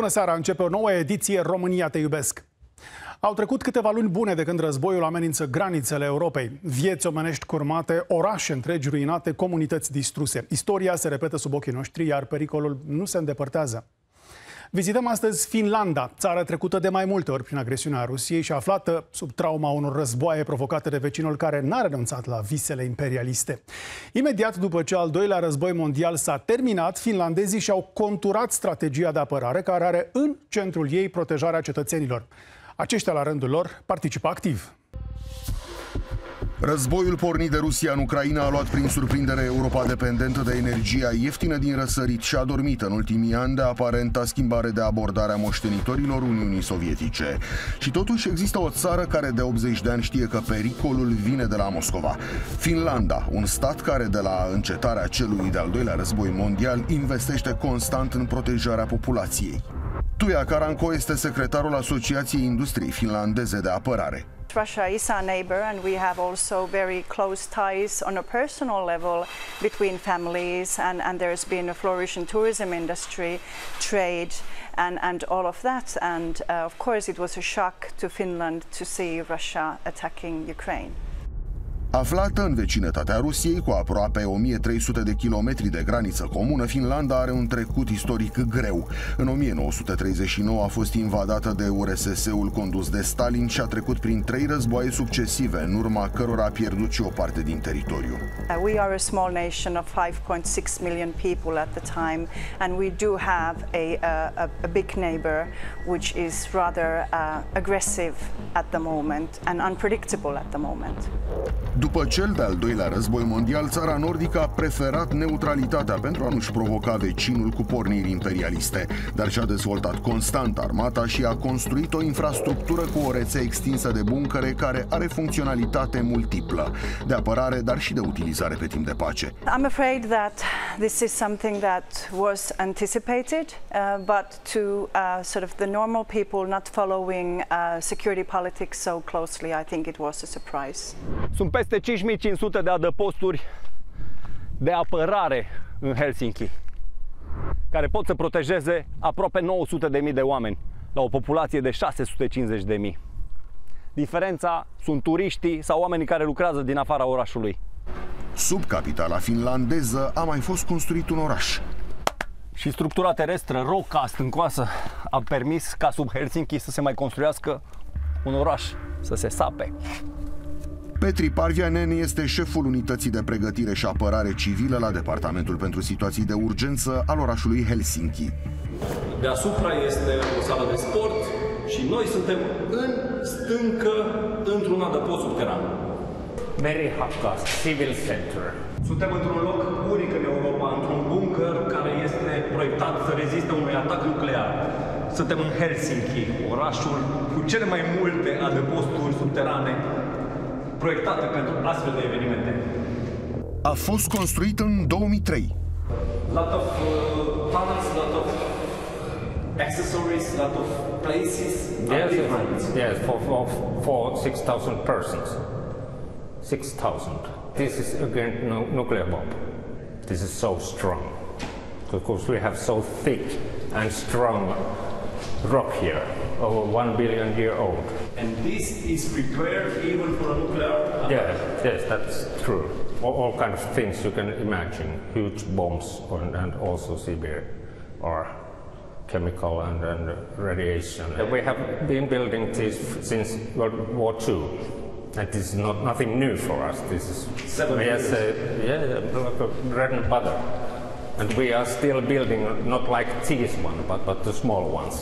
Bună seara! Începe o nouă ediție România te iubesc. Au trecut câteva luni bune de când războiul amenință granițele Europei. Vieți omenești curmate, orașe întregi ruinate, comunități distruse. Istoria se repetă sub ochii noștri, iar pericolul nu se îndepărtează. Vizităm astăzi Finlanda, țară trecută de mai multe ori prin agresiunea Rusiei și aflată sub trauma unor războaie provocate de vecinul care n-a renunțat la visele imperialiste. Imediat după ce al doilea război mondial s-a terminat, finlandezii și-au conturat strategia de apărare, care are în centrul ei protejarea cetățenilor. Aceștia, la rândul lor, participă activ. Războiul pornit de Rusia în Ucraina a luat prin surprindere Europa dependentă de energia ieftină din răsărit și a dormit în ultimii ani de aparenta schimbare de abordare a moștenitorilor Uniunii Sovietice. Și totuși există o țară care de 80 de ani știe că pericolul vine de la Moscova. Finlanda, un stat care de la încetarea celui de-al doilea război mondial investește constant în protejarea populației. Tuia Karanko este secretarul Asociației Industriei Finlandeze de Apărare. Russia is our neighbor, and we have also very close ties on a personal level between families, and there's been a flourishing tourism industry, trade, and all of that. And of course, it was a shock to Finland to see Russia attacking Ukraine. Aflată în vecinătatea Rusiei, cu aproape 1300 de kilometri de graniță comună, Finlanda are un trecut istoric greu. În 1939 a fost invadată de URSS-ul condus de Stalin și a trecut prin 3 războaie succesive, în urma cărora a pierdut și o parte din teritoriu. We are a small nation of 5.6 million people at the time, and we do have a big neighbor which is rather aggressive at the moment and unpredictable at the moment. După cel de-al doilea război mondial, țara nordică a preferat neutralitatea pentru a nu-și provoca vecinul cu porniri imperialiste, dar și-a dezvoltat constant armata și a construit o infrastructură cu o rețea extinsă de buncăre care are funcționalitate multiplă, de apărare, dar și de utilizare pe timp de pace. I'm afraid that this is something that was anticipated, but to sort of the normal people not following security politics so closely, I think it was a surprise. Sunt peste 5500 de adăposturi de apărare în Helsinki, care pot să protejeze aproape 900.000 de oameni la o populație de 650.000. Diferența sunt turiștii sau oamenii care lucrează din afara orașului. Sub capitala finlandeză a mai fost construit un oraș. Și structura terestră, roca stâncoasă, a permis ca sub Helsinki să se mai construiască un oraș, să se sape. Petri Parvianen este șeful unității de pregătire și apărare civilă la Departamentul pentru Situații de Urgență al orașului Helsinki. Deasupra este o sală de sport și noi suntem în stâncă într-un adăpost subteran. Merihakas Civil Center. Suntem într-un loc unic în Europa, într-un bunker care este proiectat să reziste unui atac nuclear. Suntem în Helsinki, orașul cu cele mai multe adăposturi subterane proiectate pentru astfel de evenimente. A fost construit în 2003. Lot of tunnels, lot of accessories, lot of places. Yes, for 6,000 persons. 6,000. This is again nuclear bomb. This is so strong because we have so thick and strong rock here, over 1 billion year old. And this is prepared even for a nuclear attack? Yes, that's true. All kinds of things you can imagine, huge bombs and also severe or chemical and radiation. We have been building this since World War II. And this is nothing new for us. This is like a bread and butter. And we are still building not like these one, but the small ones.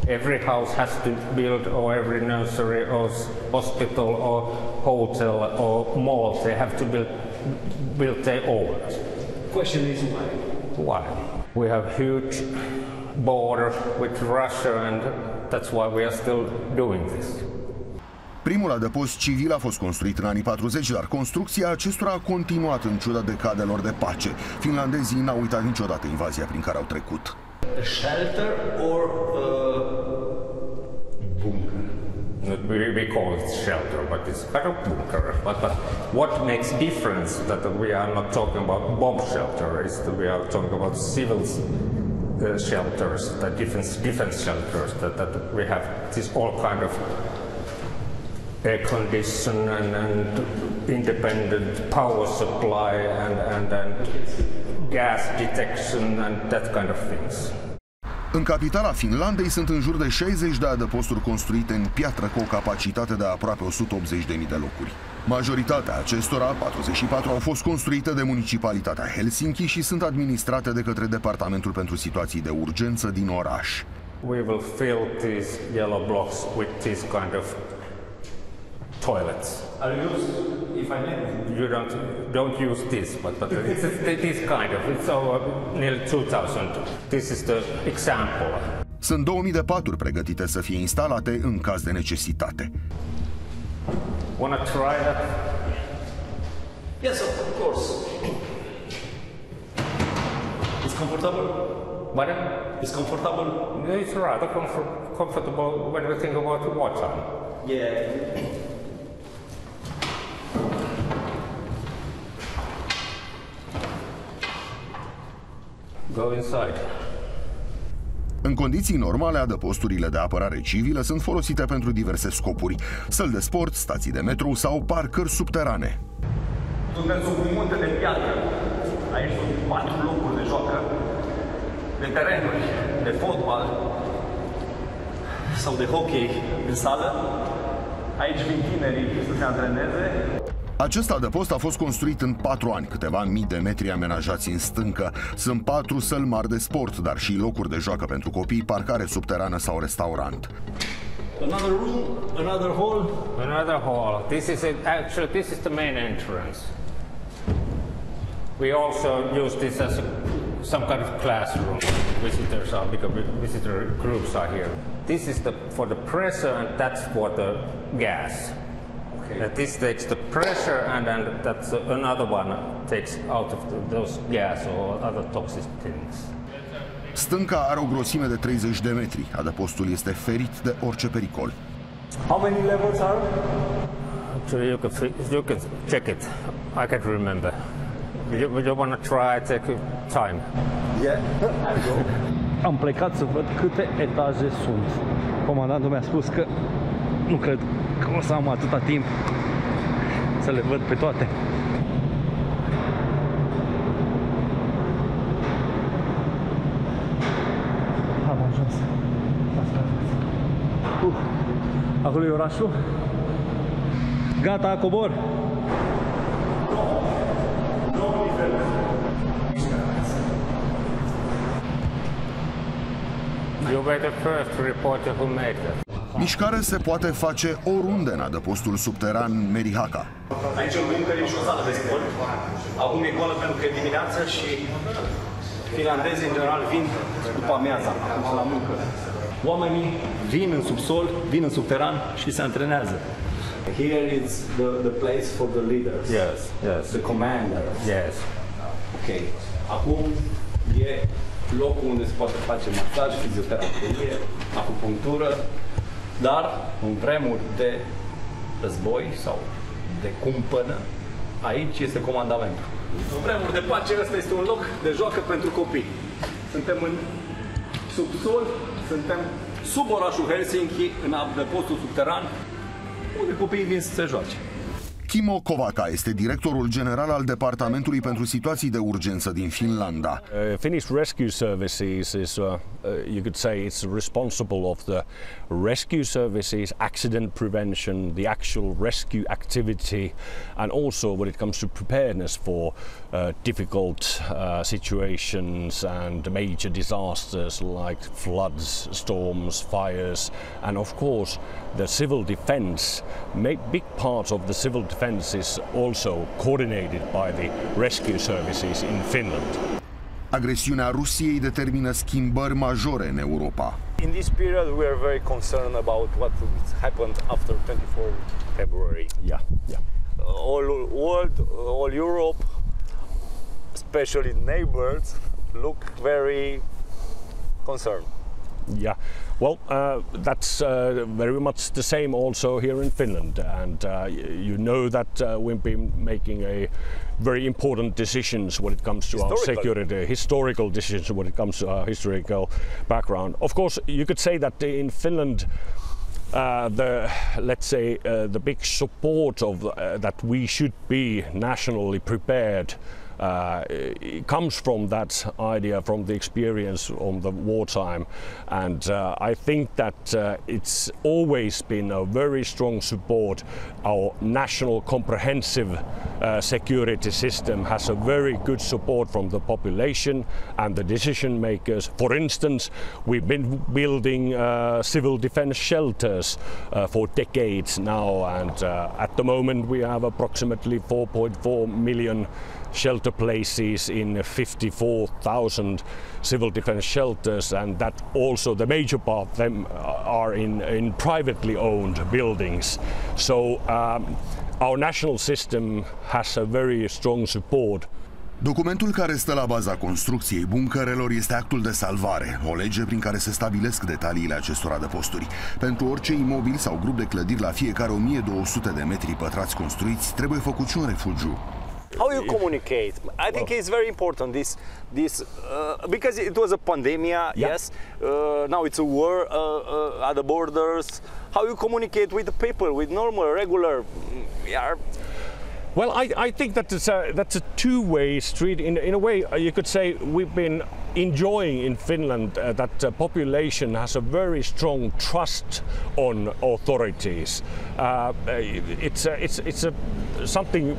Every house has to build, or every nursery, or hospital, or hotel, or mall. They have to build their own. Question is why? Why? We have huge border with Russia, and that's why we are still doing this. Primul adăpost civil a fost construit în anii 40, dar construcția acestora a continuat în ciuda decadelor de pace. Finlandezii n-au uitat niciodată invazia prin care au trecut. A shelter or a bunker? We call it shelter, but it's kind of bunker. But what makes difference that we are not talking about bomb shelter is that we are talking about shelters, the defense shelters, that we have this all kind of air condition and independent power supply and gas detection and that kind of things. În capitala Finlandei sunt în jur de 60 de adăposturi construite în piatră cu o capacitate de aproape 180.000 de locuri. Majoritatea acestora, 44, au fost construite de municipalitatea Helsinki și sunt administrate de către Departamentul pentru Situații de Urgență din oraș. We will fill these yellow blocks with this kind of toilets. Are you used, if I may? You don't use this, but it's this kind of. It's over nearly 2,000. This is the example. Sunt 2000 de paturi pregătite să fie instalate în caz de necesitate. Wanna try that? Yes, of course. It's comfortable? Pardon? It's comfortable? It's rather comfortable when we think about the water. Yeah. Go inside. În condiții normale, adăposturile de apărare civilă sunt folosite pentru diverse scopuri: săli de sport, stații de metro sau parcări subterane. Suntem sub un munte de piatră. Aici sunt 4 locuri de joacă, de terenuri, de fotbal sau de hockey în sală. Aici vin tinerii să se antreneze. Acest adăpost a fost construit în 4 ani, câteva mii de metri amenajați în stâncă. Sunt 4 săli mari de sport, dar și locuri de joacă pentru copii, parcare subterană sau restaurant. Another room, another hall. Another hall. This is it. Actually, this is the main entrance. We also use this as some kind of classroom. Visitors are, because visitor groups are here. This is for the pressure, and that's for the gas. This takes the pressure, and then that's another one takes out of those gas or other toxic things. Stânca are o grosime de 30 de metri. Adăpostul este ferit de orice pericol. How many levels are? Actually, you can check it. I can't remember. You want to try? Take time. Yeah. Am plecat să văd câte etaje sunt. Comandantul mi-a spus că nu cred că o să am atâta timp să le văd pe toate. Am ajuns. Acolo e orașul. Gata, cobor. You were the first reporter who made that. Mișcare se poate face oriunde în adăpostul subteran Merihaca. Aici în buncăr e și o sală de sport. Acum e goală pentru că e dimineață și finlandezii în general vin după amiaza, acum la muncă. Oamenii vin în subsol, vin în subteran și se antrenează. Here is the place for the leaders. Yes, yes. The commanders. Yes. Ok. Acum e locul unde se poate face masaj, fizioterapie, acupunctură, dar în vremuri de război sau de cumpănă, aici este comandamentul. În vremuri de pace, ăsta este un loc de joacă pentru copii. Suntem în subsol, suntem sub orașul Helsinki, în adăpostul subteran, unde copiii vin să se joace. Kimmo Kovaca este directorul general al Departamentului pentru Situații de Urgență din Finlanda. Finnish Rescue Services is, you could say, it's responsible of the rescue services, accident prevention, the actual rescue activity, and also when it comes to preparedness for difficult situations and major disasters like floods, storms, fires, and of course the civil defense. Big parts of the civil defense is also coordinated by the rescue services in Finland. Agresiunea Rusiei determină schimbări majore în Europa. In this period we are very concerned about what happened after 24 February. Yeah. All world, all Europe, especially neighbors, look very concerned. Yeah, Well, that's very much the same also here in Finland, and you know that we've been making a very important decisions when it comes to our security, historical decisions when it comes to our historical background. Of course, you could say that in Finland, the big support of that we should be nationally prepared it comes from that idea, from the experience on the wartime, and I think that it's always been a very strong support. Our national comprehensive security system has a very good support from the population and the decision makers. For instance, we've been building civil defense shelters for decades now, and at the moment we have approximately 4.4 million shelter places in 54,000 civil defense shelters, and that also the major part of them are in privately owned buildings. So our national system has a very strong support. Documentul care stă la baza construcției buncărelor este actul de salvare, o lege prin care se stabilesc detaliile acestor adăposturi. Pentru orice imobil sau grup de clădiri la fiecare 1200 de metri pătrați construiți, trebuie făcut și un refugiu. How you communicate? I think it's very important this because it was a pandemic, yes. Now it's a war at the borders. How you communicate with the people, with normal, regular? Well, I think that that's a two-way street. In a way, you could say we've been enjoying in Finland that the population has a very strong trust on authorities. It's something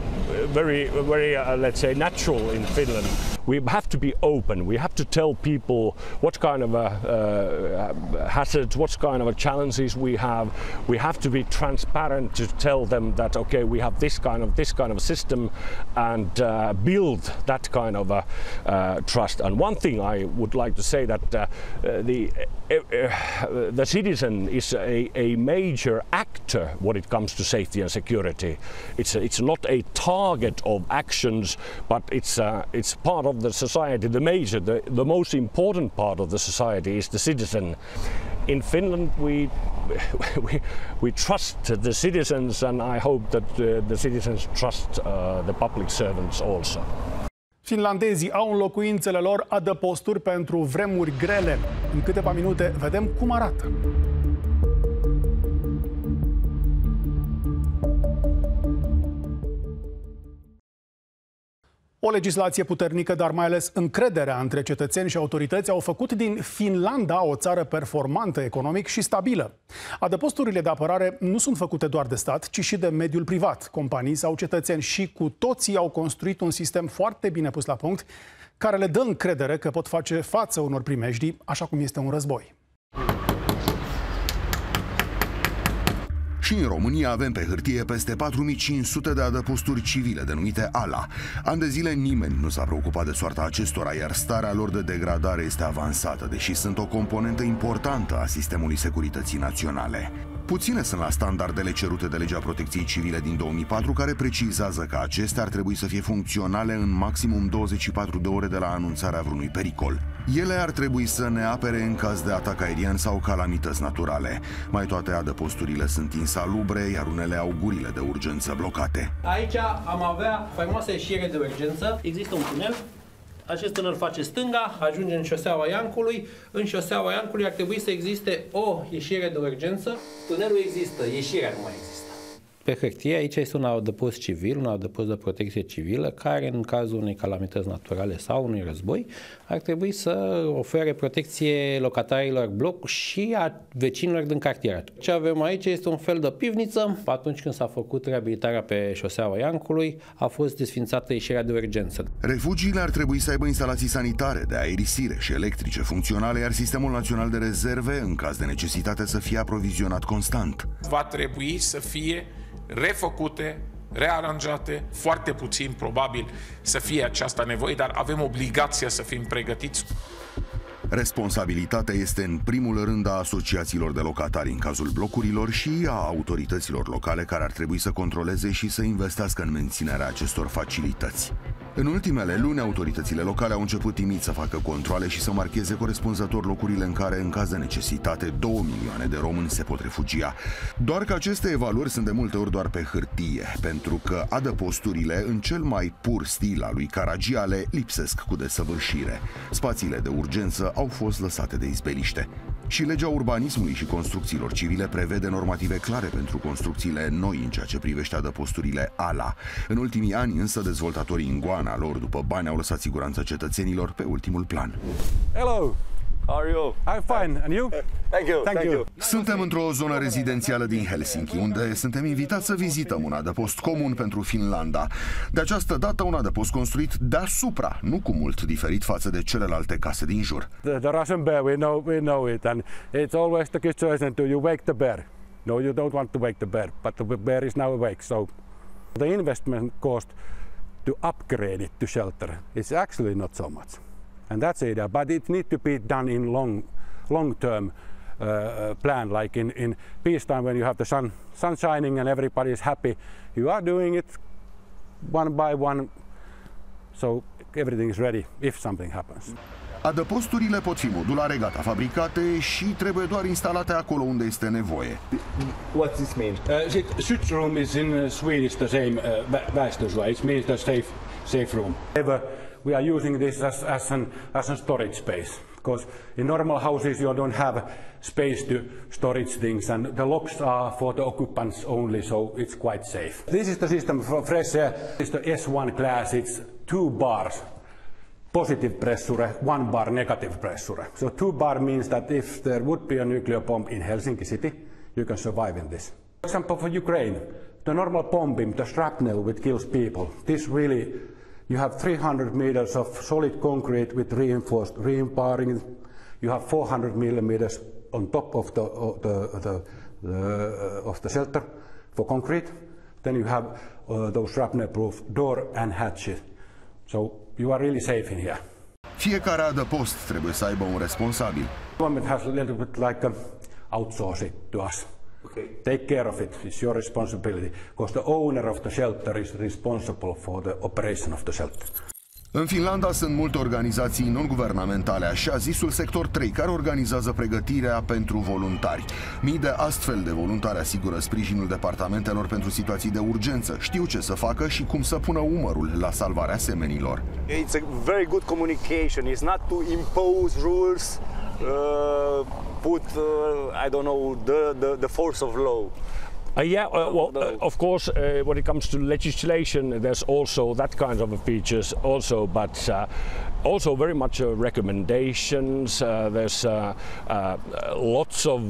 very let's say natural in Finland. We have to be open. We have to tell people what kind of hazards, what kind of challenges we have. We have to be transparent to tell them that okay, we have this kind of system, and build that kind of trust. And one thing I would like to say that the citizen is a major actor when it comes to safety and security. It's not a target of actions, but it's part of the society. The most important part of the society is the citizen. In Finland, we trust the citizens, and I hope that the citizens trust the public servants also. Finlandezii au în locuințele lor adăposturi pentru vremuri grele. În câteva minute vedem cum arată. O legislație puternică, dar mai ales încrederea între cetățeni și autorități au făcut din Finlanda o țară performantă economic și stabilă. Adăposturile de apărare nu sunt făcute doar de stat, ci și de mediul privat, companii sau cetățeni, și cu toții au construit un sistem foarte bine pus la punct, care le dă încredere că pot face față unor primejdii, așa cum este un război. Și în România avem pe hârtie peste 4500 de adăposturi civile denumite ALA. Ani de zile nimeni nu s-a preocupat de soarta acestora, iar starea lor de degradare este avansată, deși sunt o componentă importantă a sistemului securității naționale. Puține sunt la standardele cerute de legea protecției civile din 2004, care precizează că acestea ar trebui să fie funcționale în maximum 24 de ore de la anunțarea vreunui pericol. Ele ar trebui să ne apere în caz de atac aerian sau calamități naturale. Mai toate adăposturile sunt insalubre, iar unele au gurile de urgență blocate. Aici am avea faimoasă ieșire de urgență. Există un tunel. Acest tunel face stânga, ajunge în șoseaua Iancului. În șoseaua Iancului ar trebui să existe o ieșire de urgență. Tunelul există, ieșirea nu mai există. Pe hârtie aici este un adăpost civil, un adăpost de protecție civilă, care în cazul unei calamități naturale sau unui război ar trebui să ofere protecție locatarilor bloc și a vecinilor din cartier. Ce avem aici este un fel de pivniță. Atunci când s-a făcut reabilitarea pe șoseaua Iancului, a fost desfințată ieșirea de urgență. Refugiile ar trebui să aibă instalații sanitare, de aerisire și electrice funcționale, iar Sistemul Național de Rezerve, în caz de necesitate, să fie aprovizionat constant. Va trebui să fie refăcute, rearanjate, foarte puțin probabil să fie această nevoie, dar avem obligația să fim pregătiți. Responsabilitatea este în primul rând a asociațiilor de locatari în cazul blocurilor și a autorităților locale, care ar trebui să controleze și să investească în menținerea acestor facilități. În ultimele luni, autoritățile locale au început timid să facă controale și să marcheze corespunzător locurile în care, în caz de necesitate, 2 milioane de români se pot refugia. Doar că aceste evaluări sunt de multe ori doar pe hârtie, pentru că adăposturile, în cel mai pur stil al lui Caragiale, lipsesc cu desăvârșire. Spațiile de urgență au fost lăsate de izbeliște. Și legea urbanismului și construcțiilor civile prevede normative clare pentru construcțiile noi în ceea ce privește adăposturile ALA. În ultimii ani, însă, dezvoltatorii în goana lor după bani au lăsat siguranța cetățenilor pe ultimul plan. Hello! How are you? I'm fine. And you? Thank you. Suntem într-o zonă rezidențială din Helsinki, unde suntem invitați să vizităm un adăpost comun pentru Finlanda. De această dată, un adăpost construit deasupra, nu cu mult diferit față de celelalte case din jur. The Russian bear, we know it, and it's always the question: do you wake the bear? No, you don't want to wake the bear, but the bear is now awake. So, the investment cost to upgrade it to shelter is actually not so much, and that's it. But it needs to be done in long-term plan, like in peacetime when you have the sun shining and everybody is happy. You are doing it one by one, so everything is ready if something happens. Adăposturile pot fi modulare, gata fabricate și trebuie doar instalate acolo unde este nevoie. What's this mean? Skyddsrum is in Swedish the same väestösuoja. It means the safe room. We are using this as a storage space, because in normal houses you don't have space to storage things, and the locks are for the occupants only, so it's quite safe. This is the system for fresh air. It's the S1 class. It's 2 bars. Positive pressure, 1 bar negative pressure. So 2 bar means that if there would be a nuclear bomb in Helsinki city, you can survive in this. For example, for Ukraine, the normal bombing, the shrapnel which kills people, this really, you have 300 meters of solid concrete with reinforced re-empowering. You have 400 millimeters on top of the shelter for concrete. Then you have those shrapnel-proof door and hatches. So you are really safe in here. Fiecare adăpost trebuie să aibă un responsabil. Government has a little bit like outsource it to us. Okay. Take care of it. It's your responsibility, because the owner of the shelter is responsible for the operation of the shelter. În Finlanda sunt multe organizații non-guvernamentale, așa zisul sector 3, care organizează pregătirea pentru voluntari. Mii de astfel de voluntari asigură sprijinul departamentelor pentru situații de urgență. Știu ce să facă și cum să pună umărul la salvarea semenilor. It's a very good communication. It's not to impose rules, put I don't know, the force of law. Of course, when it comes to legislation, there's also that kind of features also, but also very much recommendations. There's lots of,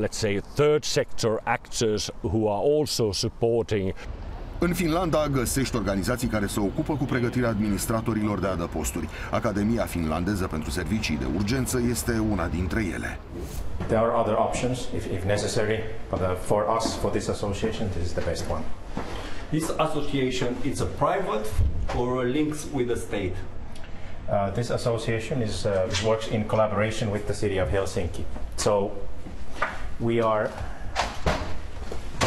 let's say, third sector actors who are also supporting. În Finlanda găsești organizații care se ocupă cu pregătirea administratorilor de adăposturi. Academia finlandeză pentru servicii de urgență este una dintre ele. There are other options if necessary, but for us, for this association, this is the best one. This association is a private or links with the state? This association works in collaboration with the city of Helsinki. So we are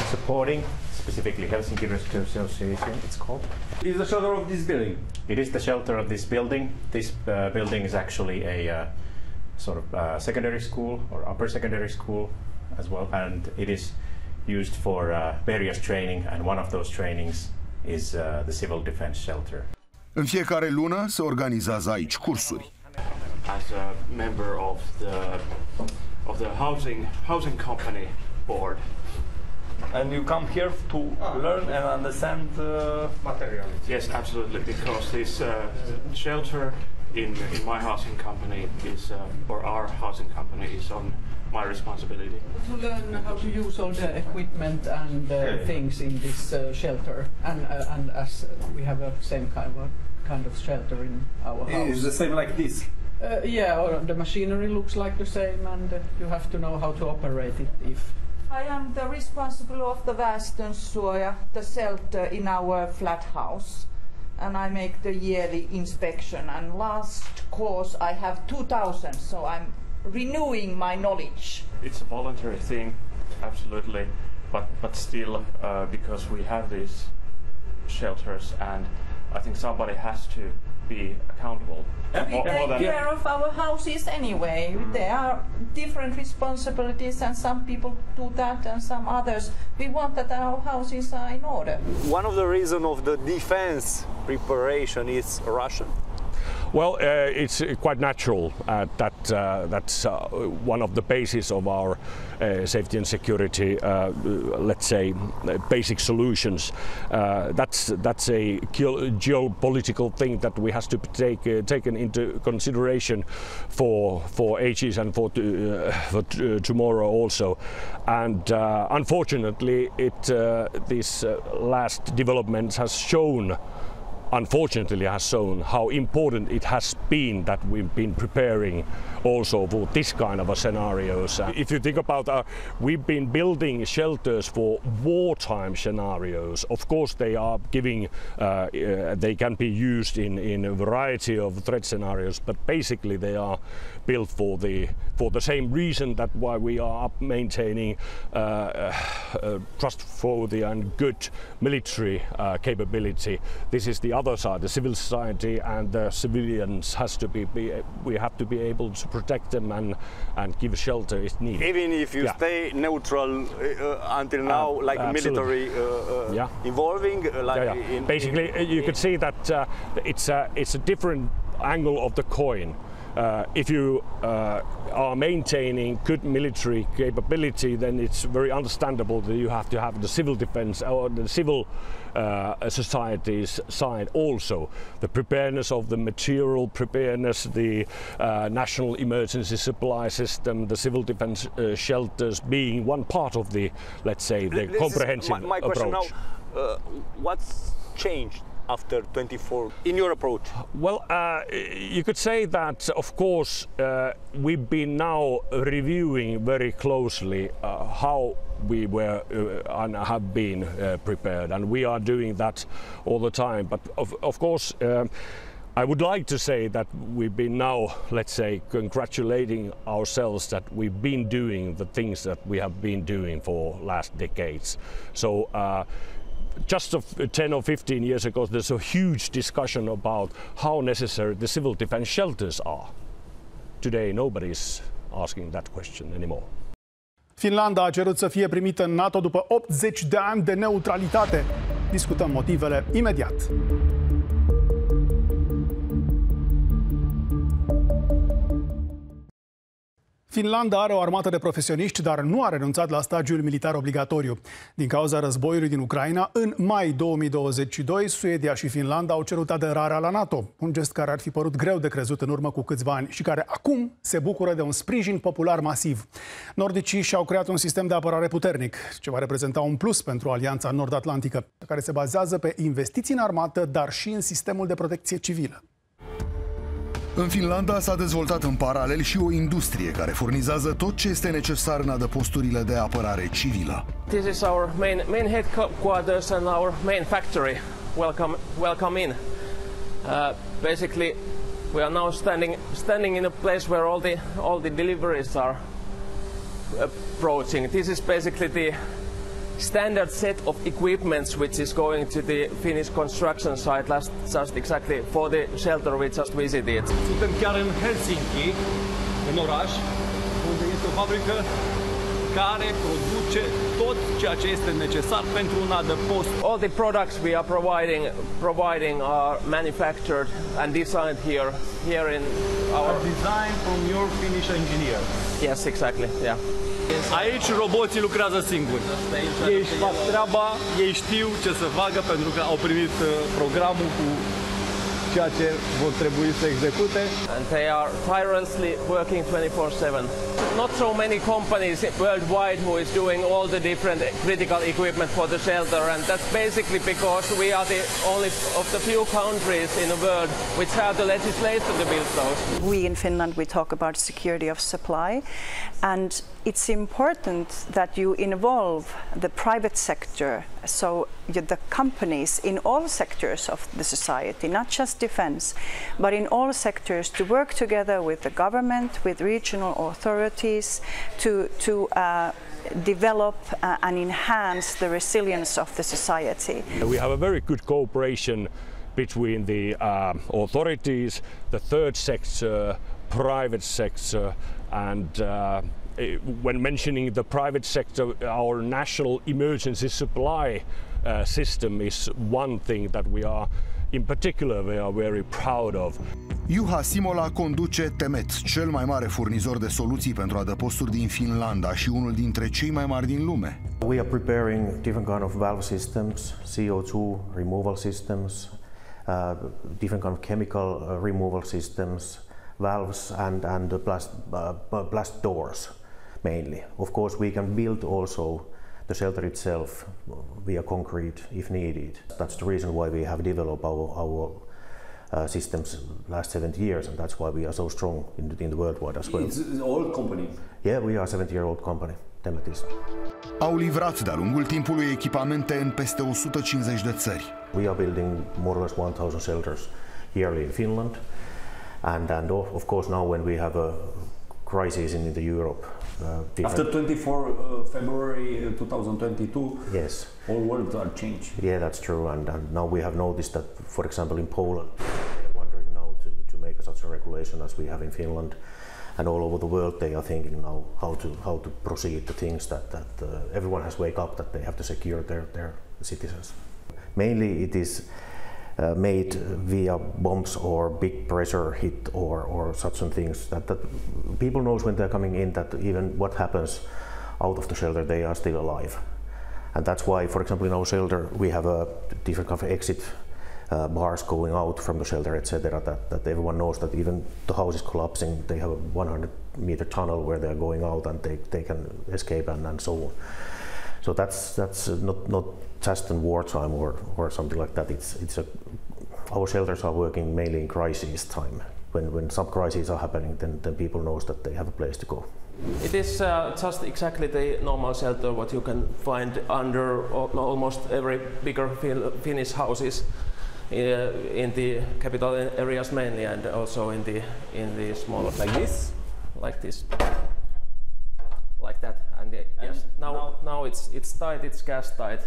supporting specifically Helsinki Rescue Association, it's called. Is the shelter of this building? It is the shelter of this building. This building is actually a sort of secondary school or upper secondary school as well, and it is used for various training, and one of those trainings is the civil defense shelter. În fiecare lună se organizează aici cursuri. As a member of the housing company board. And you come here to learn and understand materials. Yes, absolutely, because this shelter in my housing company is, or our housing company is on my responsibility. To learn how to use all the equipment and things in this shelter, and as we have a same kind of shelter in our house. Is the same like this? Yeah, or the machinery looks like the same, and you have to know how to operate it if. I am the responsible of the väestönsuoja, the shelter in our flat house, and I make the yearly inspection. And last course I have 2,000, so I'm renewing my knowledge. It's a voluntary thing, absolutely, but still, because we have these shelters and I think somebody has to be accountable. We take care of our houses anyway. There are different responsibilities and some people do that and some others. We want that our houses are in order. One of the reasons of the defense preparation is Russian. Well, it's quite natural that's one of the bases of our safety and security, let's say, basic solutions. That's a geopolitical thing that we have to be taken into consideration for ages and for tomorrow also. And unfortunately, these last developments has shown how important it has been that we've been preparing also for this kind of scenarios. If you think about, we've been building shelters for wartime scenarios. Of course, they are giving, they can be used in a variety of threat scenarios, but basically they are built for the same reason that why we are maintaining trustworthy and good military capability. This is the other side, the civil society and the civilians we have to be able to protect them and give shelter if needed. Even if you stay neutral until now, like military involving, like basically you could see that it's a different angle of the coin. If you are maintaining good military capability, then it's very understandable that you have to have the civil defense or the civil society's side also. The preparedness of the material preparedness, the national emergency supply system, the civil defense shelters being one part of the, let's say, the comprehensive approach. My question now, what's changed after 24 in your approach? Well, you could say that, of course, we've been now reviewing very closely how we were and have been prepared, and we are doing that all the time. But of course, I would like to say that we've been now, let's say, congratulating ourselves that we've been doing the things that we have been doing for last decades. So just 10 or 15 years ago, there's a huge discussion about how necessary the civil defense shelters are. Today, nobody's asking that question anymore. Finlanda a cerut să fie primită în NATO după 80 de ani de neutralitate. Discutăm motivele imediat. Finlanda are o armată de profesioniști, dar nu a renunțat la stagiul militar obligatoriu. Din cauza războiului din Ucraina, în mai 2022, Suedia și Finlanda au cerut aderarea la NATO, un gest care ar fi părut greu de crezut în urmă cu câțiva ani și care acum se bucură de un sprijin popular masiv. Nordicii și-au creat un sistem de apărare puternic, ce va reprezenta un plus pentru Alianța Nord-Atlantică, care se bazează pe investiții în armată, dar și în sistemul de protecție civilă. În Finlanda s-a dezvoltat în paralel și o industrie care furnizează tot ce este necesar în adăposturile de apărare civilă. This is our main headquarters and our main factory. Welcome in. Basically, we are now standing in a place where all the deliveries are approaching. This is basically the standard set of equipments which is going to the Finnish construction site just exactly for the shelter we just visited. Suntem chiar în Helsinki, în oraș, unde este o fabrică care produce tot ceea ce este necesar pentru un adăpost. All the products we are providing are manufactured and designed here in our design from your Finnish engineer. Yes, exactly. Yeah. Aici roboții lucrează singuri. Ei își fac treaba, ei știu ce să facă pentru că au primit programul cu ceea ce vor trebui să execute. And they are tirelessly working 24/7. Not so many companies worldwide who is doing all the different critical equipment for the shelter, and that's basically because we are the only of the few countries in the world which have the legislation to build those. We in Finland, we talk about security of supply, and it's important that you involve the private sector, so the companies in all sectors of the society, not just defense, but in all sectors, to work together with the government, with regional authorities, to develop and enhance the resilience of the society. We have a very good cooperation between the authorities, the third sector, private sector, and when mentioning the private sector, our national emergency supply system is one thing that we are very proud of. Juha Simola conduce Temet, cel mai mare furnizor de soluții pentru adăposturi din Finlanda și unul dintre cei mai mari din lume. We are preparing different kind of valve systems, CO2 removal systems, different kind of chemical removal systems, valves and blast doors mainly. Of course, we can build also the shelter itself via concrete if needed. That's the reason why we have developed our systems last 70 years, and that's why we are so strong in the worldwide as well. It's an old company. Yeah, we are a 70-year-old company. Temet is. Au livrat de-a lungul timpului echipamente în peste 150 de țări. We are building more or less 1,000 shelters yearly in Finland, and of course now when we have a crisis in the Europe. After 24 February 2022, yes, all world are changed. Yeah, that's true, and now we have noticed that, for example, in Poland, they are wondering now to make such a regulation as we have in Finland, and all over the world they are thinking now how to proceed to things that everyone has wake up that they have to secure their citizens. Mainly it is made via bombs or big pressure hit or such things that people knows when they're coming in that even what happens out of the shelter they are still alive, and that's why, for example, in our shelter we have a different kind of exit bars going out from the shelter, etc. That everyone knows that even the house is collapsing, they have a 100-meter tunnel where they're going out and they can escape and so on. So that's not just in wartime or something like that. Our shelters are working mainly in crisis time. When some crises are happening, then people knows that they have a place to go. It is just exactly the normal shelter what you can find under almost every bigger Finnish houses in the capital areas mainly, and also in the smaller. Like this? Like this. Like that. And yes, now it's tight, it's gas tight,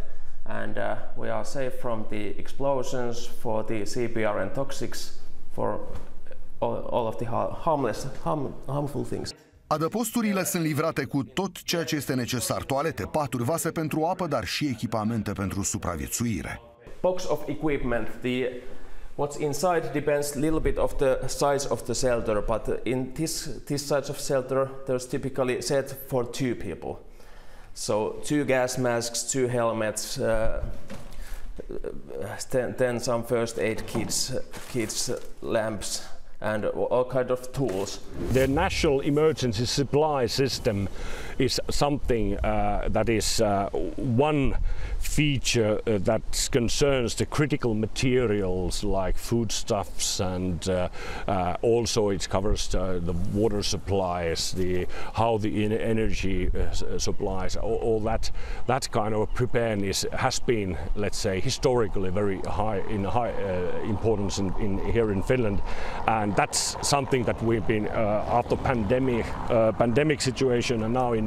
and we are safe from the explosions, for the CPR and toxics, for all of the harmful things. Adăposturile sunt livrate cu tot ceea ce este necesar: toalete, paturi, vase pentru apă, dar și echipamente pentru supraviețuire. Box of equipment, what's inside depends a little bit of the size of the shelter, but in this size of shelter there's typically set for 2 people. So 2 gas masks, 2 helmets, then some first aid kits, lamps, and all kind of tools. The national emergency supply system is something that is one feature that concerns the critical materials like foodstuffs, and also it covers the water supplies, how the energy supplies, all that kind of preparedness has been, let's say, historically very high importance here in Finland, and that's something that we've been after pandemic situation, and now in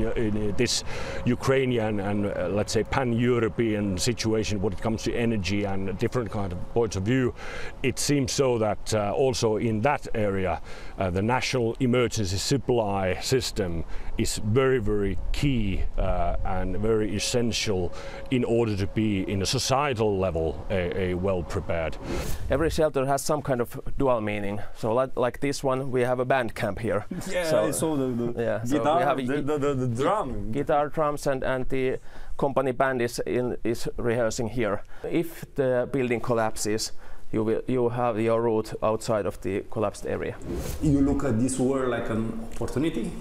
this Ukrainian and let's say pan-European situation when it comes to energy and different kind of points of view, it seems so that also in that area the national emergency supply system is very, very key and very essential in order to be in a societal level a well prepared. Every shelter has some kind of dual meaning. So like this one, we have a band camp here. Yeah, so, I saw the guitar, so we have the drum. Guitar, drums, and the company band is rehearsing here. If the building collapses, you have your route outside of the collapsed area. You look at this war like an opportunity?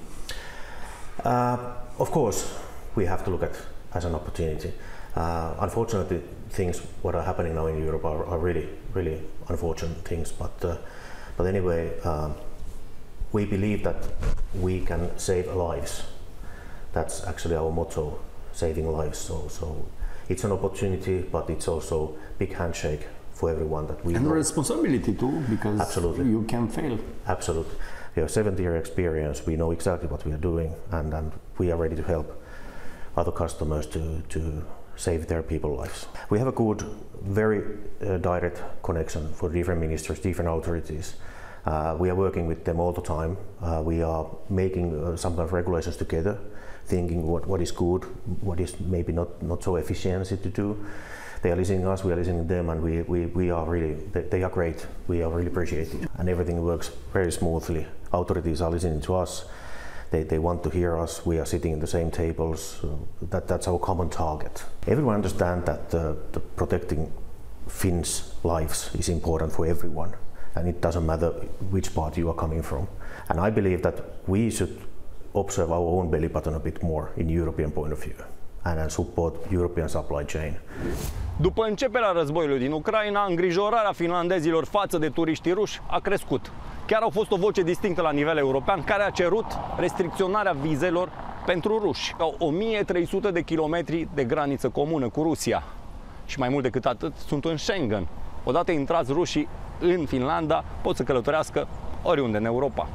Of course, we have to look at it as an opportunity. Unfortunately, things what are happening now in Europe are really, really unfortunate things. But anyway, we believe that we can save lives. That's actually our motto: saving lives. So it's an opportunity, but it's also big handshake for everyone that we and know. Responsibility too, because absolutely you can fail. Absolutely. We have 70-year experience. We know exactly what we are doing, and we are ready to help other customers to save their people's lives. We have a good, very direct connection for different ministers, different authorities. We are working with them all the time. We are making some kind of regulations together, thinking what is good, what is maybe not so efficiency to do. They are listening to us, we are listening to them, and we are really, they are great. We are really appreciated, and everything works very smoothly. Authorities are listening to us. They want to hear us. We are sitting in the same tables. That's our common target. Everyone understands that the protecting Finns' lives is important for everyone, and it doesn't matter which part you are coming from. And I believe that we should observe our own belly button a bit more in European point of view and support European supply chain. După începerea războiului din Ucraina, îngrijorarea finlandezilor față de turiștii ruși a crescut. Chiar au fost o voce distinctă la nivel european care a cerut restricționarea vizelor pentru ruși. Au 1300 de kilometri de graniță comună cu Rusia și mai mult decât atât sunt în Schengen. Odată intrați rușii în Finlanda, pot să călătorească oriunde în Europa.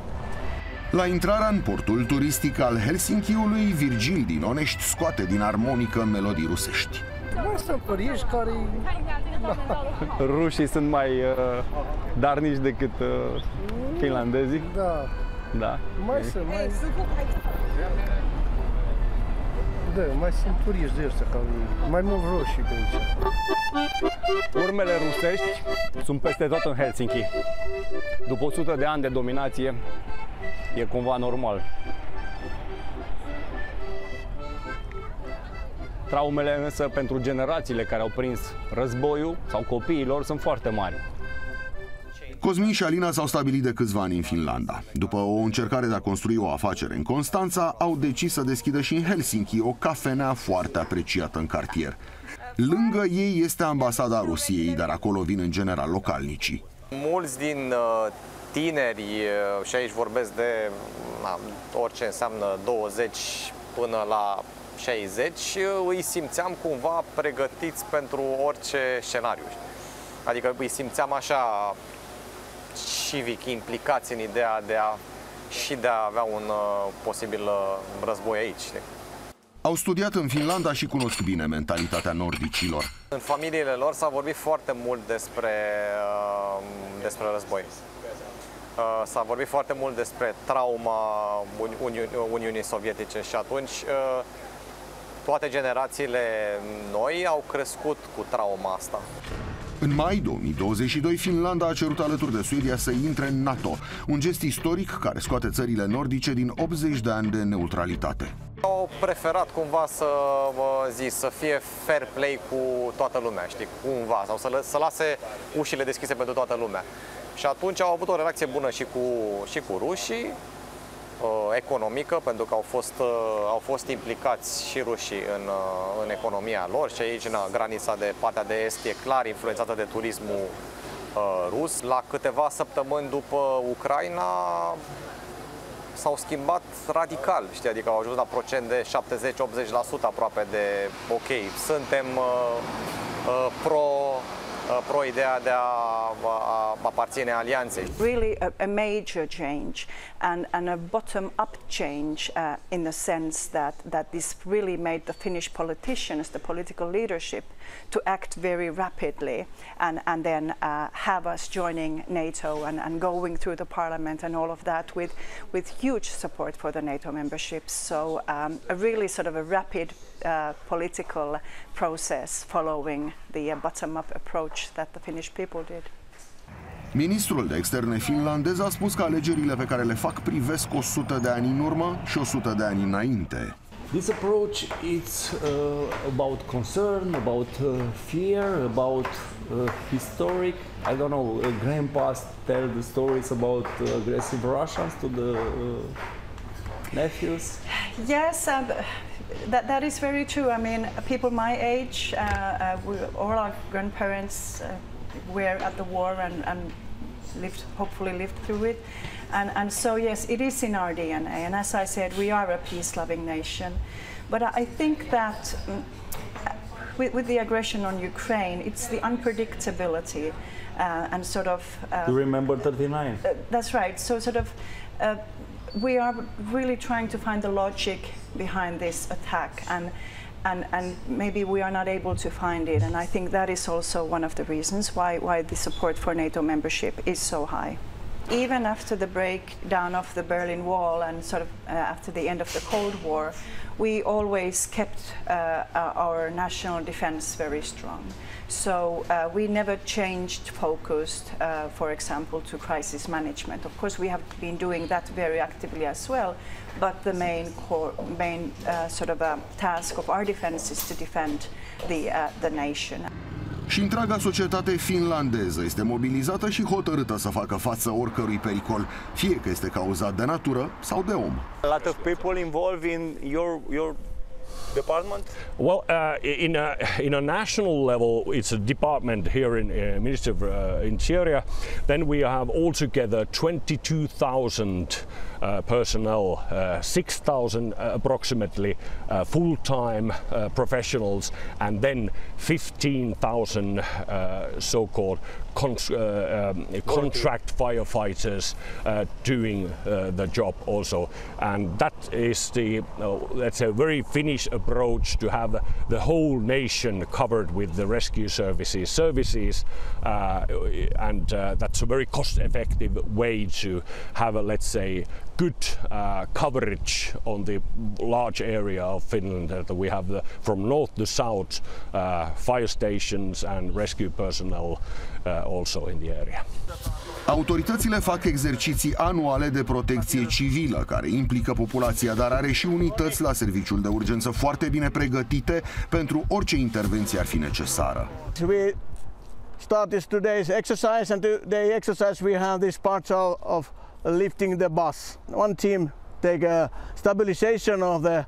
La intrarea în portul turistic al Helsinkiului, Virgil din Onești scoate din armonică melodii rusești. Mai sunt turiști care... Rușii sunt mai darnici decât finlandezii? Da. Da. Mai sunt, Da, mai sunt turiști de ăștia, mai mult roșii de aici. Urmele rusești sunt peste tot în Helsinki. După 100 de ani de dominație, e cumva normal. Traumele însă pentru generațiile care au prins războiul sau copiilor sunt foarte mari. Cosmin și Alina s-au stabilit de câțiva ani în Finlanda. După o încercare de a construi o afacere în Constanța, au decis să deschidă și în Helsinki o cafenea foarte apreciată în cartier. Lângă ei este ambasada Rusiei, dar acolo vin în general localnicii. Mulți din tineri, și aici vorbesc de orice înseamnă 20 până la 60, îi simțeam cumva pregătiți pentru orice scenariu. Adică îi simțeam așa civic, implicați în ideea de a avea un posibil război aici. Au studiat în Finlanda și cunosc bine mentalitatea nordicilor. În familiile lor s-a vorbit foarte mult despre război. S-a vorbit foarte mult despre trauma Uniunii Sovietice și atunci toate generațiile noi au crescut cu trauma asta. În mai 2022, Finlanda a cerut alături de Suedia să intre în NATO, un gest istoric care scoate țările nordice din 80 de ani de neutralitate. Au preferat cumva să fie fair play cu toată lumea, știi, cumva, sau să lase ușile deschise pentru toată lumea. Și atunci au avut o relație bună și cu rușii, economică, pentru că au fost implicați și rușii în economia lor și aici, în granița de partea de est, e clar influențată de turismul rus. La câteva săptămâni după Ucraina s-au schimbat radical, știi? Adică au ajuns la procent de 70-80% aproape de ok, suntem pro ideea de a aparține alianței. Really a major change and a bottom-up change in the sense that this really made the Finnish politicians, the political leadership, to act very rapidly and then have us joining NATO and going through the parliament and all of that with huge support for the NATO membership. So a really sort of a rapid political process following the bottom-up approach that the Finnish people did. Ministrul de externe finlandez a spus că alegerile pe care le fac privesc 100 de ani în urmă și 100 de ani înainte. This approach is about concern, about fear, about historic. I don't know. Grandpas tell the stories about aggressive Russians to the nephews. Yes, that is very true. I mean, people my age, all our grandparents were at the war and hopefully lived through it. And so, yes, it is in our DNA. And as I said, we are a peace-loving nation. But I think that with the aggression on Ukraine, it's the unpredictability and sort of... you remember 39? That's right. So sort of we are really trying to find the logic behind this attack. and maybe we are not able to find it. And I think that is also one of the reasons why the support for NATO membership is so high. Even after the breakdown of the Berlin Wall and sort of after the end of the Cold War, we always kept our national defense very strong. So we never changed focus, for example, to crisis management. Of course, we have been doing that very actively as well, but the main task of our defense is to defend the nation. Și întreaga societate finlandeză este mobilizată și hotărâtă să facă față oricărui pericol, fie că este cauzat de natură sau de om. A lot of people involved in your department? Well, in a national level, it's a department here in Ministry of Interior. Then we have altogether 22,000 personnel, 6,000 approximately full-time professionals, and then 15,000 so-called contract firefighters doing the job also. And that is the, let's say, very Finnish approach to have the whole nation covered with the rescue services, and that's a very cost-effective way to have a, let's say, good coverage on the large area of Finland that we have from north to south, fire stations and rescue personnel also in the area. Autoritățile fac exerciții anuale de protecție civilă, care implică populația, dar are și unități la serviciul de urgență foarte bine pregătite pentru orice intervenție ar fi necesară. We start this today's exercise, and today exercise we have this part of lifting the bus. One team take a stabilization of the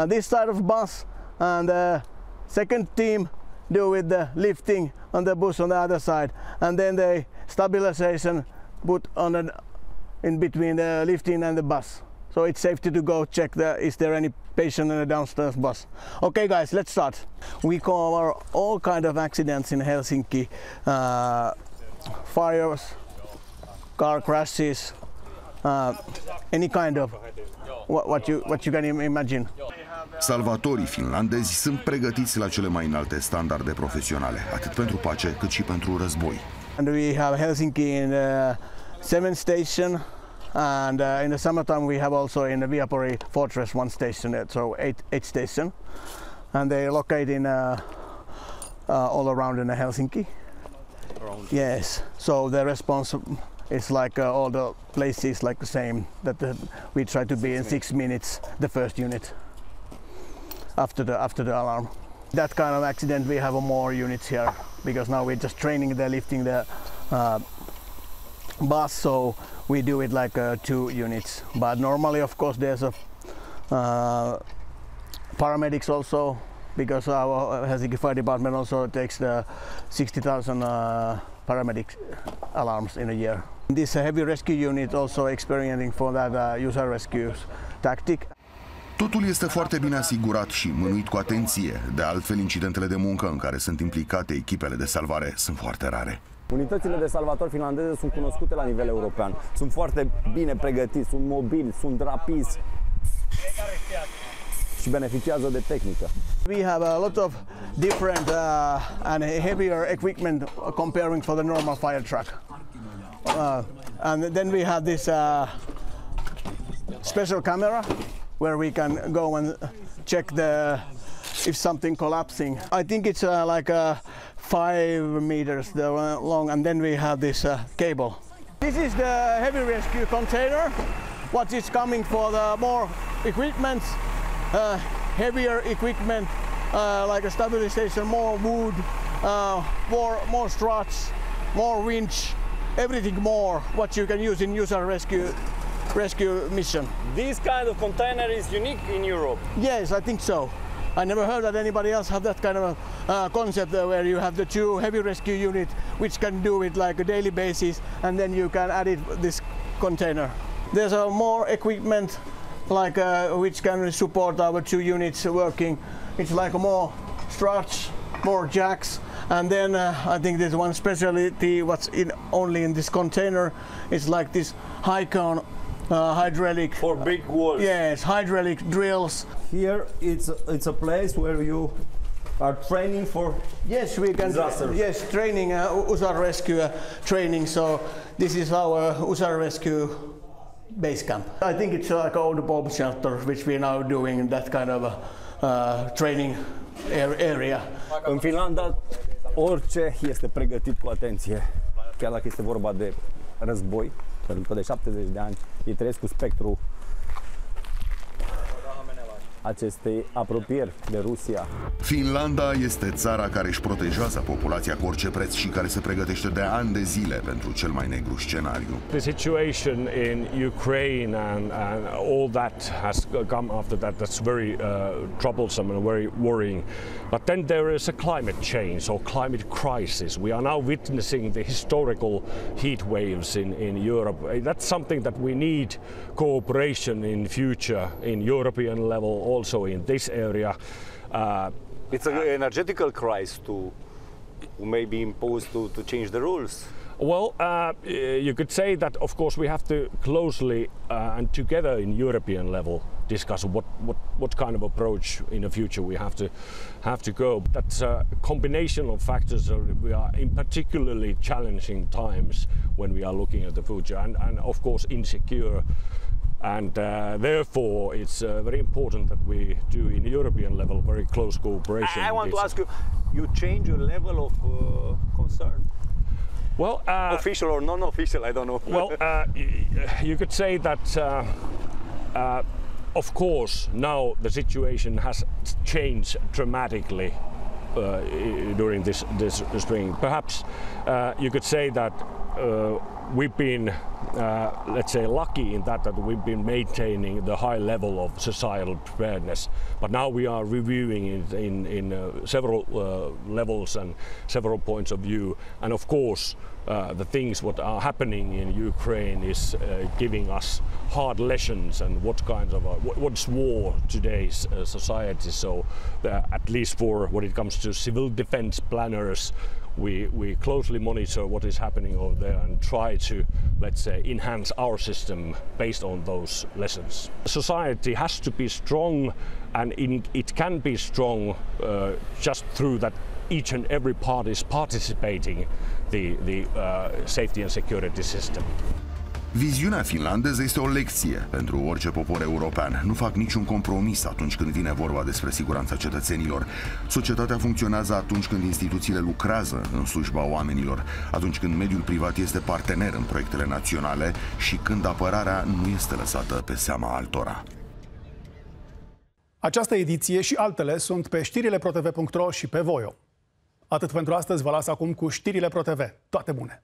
this side of bus, and the second team do with the lifting on the bus on the other side, and then the stabilization put on in between the lifting and the bus. So it's safety to go check is there any patient in the downstairs bus. Okay guys, let's start. We cover all kind of accidents in Helsinki, fires, car crashes, any kind of what you can imagine. Salvatorii finlandezi sunt pregătiți la cele mai înalte standarde profesionale, atât pentru pace cât și pentru război. And we have Helsinki in the 7th station, and in the summertime we have also in the Viapori Fortress 1 station, so 8 station, and they locate in all around in Helsinki. Yes, so the response is like all the places like the same, that we try to be in 6 minutes, the first unit after the alarm. That kind of accident we have more units here, because now we're just training the lifting the bus, so we do it like 2 units. But normally, of course, there's a paramedics also, because our Helsinki Fire Department also takes the 60,000 paramedic alarms in a year. This heavy rescue unit also experiencing for that user rescue tactic. Totul este foarte bine asigurat și mânuit cu atenție. De altfel, incidentele de muncă în care sunt implicate echipele de salvare sunt foarte rare. Unitățile de salvatori finlandeze sunt cunoscute la nivel european. Sunt foarte bine pregătiți, sunt mobili, sunt rapizi și beneficiază de tehnică. We have a lot of different and heavier equipment comparing for the normal fire truck. And then we have this special camera where we can go and check if something collapsing. I think it's like 5 meters long, and then we have this cable. This is the heavy rescue container. What is coming for the more equipment, heavier equipment, like a stabilization, more wood, more struts, more winch, everything more what you can use in user rescue mission. This kind of container is unique in Europe. Yes, I think so. I never heard that anybody else have that kind of a concept where you have the 2 heavy rescue unit which can do it like a daily basis, and then you can add it this container. There's more equipment like which can support our 2 units working. It's like more struts, more jacks, and then I think there's one specialty what's only in this container. It's like this high cone hydraulic. For big walls. Yes, hydraulic drills. Here it's a place where you are training for. Yes, we can. Disasters. Yes, training, USAR rescue training. So this is our USAR rescue base camp. I think it's like old bomb shelter, which we are now doing that kind of training area. În Finlanda, orice este pregătit cu atenție, chiar dacă este vorba de război, pentru că de 70 de ani ei trăiesc cu spectrul acestei apropieri de Rusia. Finlanda este țara care își protejează populația cu orice preț și care se pregătește de ani de zile pentru cel mai negru scenariu. The situation in Ukraine and all that has come after that, that's very troublesome and very worrying. But then there is a climate change or climate crisis. We are now witnessing the historical heat waves in Europe. That's something that we need cooperation in future in European level, also in this area. It's an energetical crisis to maybe impose to change the rules. Well, you could say that, of course, we have to closely and together in European level discuss what kind of approach in the future we have to go. That's a combination of factors. We are in particularly challenging times when we are looking at the future, and of course insecure. And therefore, it's very important that we do in European level very close cooperation. I want to ask you, you change your level of concern? Well, official or non-official, I don't know. Well, you could say that, of course, now the situation has changed dramatically during this spring. Perhaps you could say that we've been, let's say, lucky in that we've been maintaining the high level of societal preparedness. But now we are reviewing it in several levels and several points of view. And of course, the things what are happening in Ukraine is giving us hard lessons and what kinds of what's war today's society. So at least for when it comes to civil defense planners, we closely monitor what is happening over there and try to, let's say, enhance our system based on those lessons. Society has to be strong, and it can be strong just through that each and every part is participating the safety and security system. Viziunea finlandeză este o lecție pentru orice popor european. Nu fac niciun compromis atunci când vine vorba despre siguranța cetățenilor. Societatea funcționează atunci când instituțiile lucrează în slujba oamenilor, atunci când mediul privat este partener în proiectele naționale și când apărarea nu este lăsată pe seama altora. Această ediție și altele sunt pe știrileprotv.ro și pe Voio. Atât pentru astăzi, vă las acum cu Știrile ProTV. Toate bune!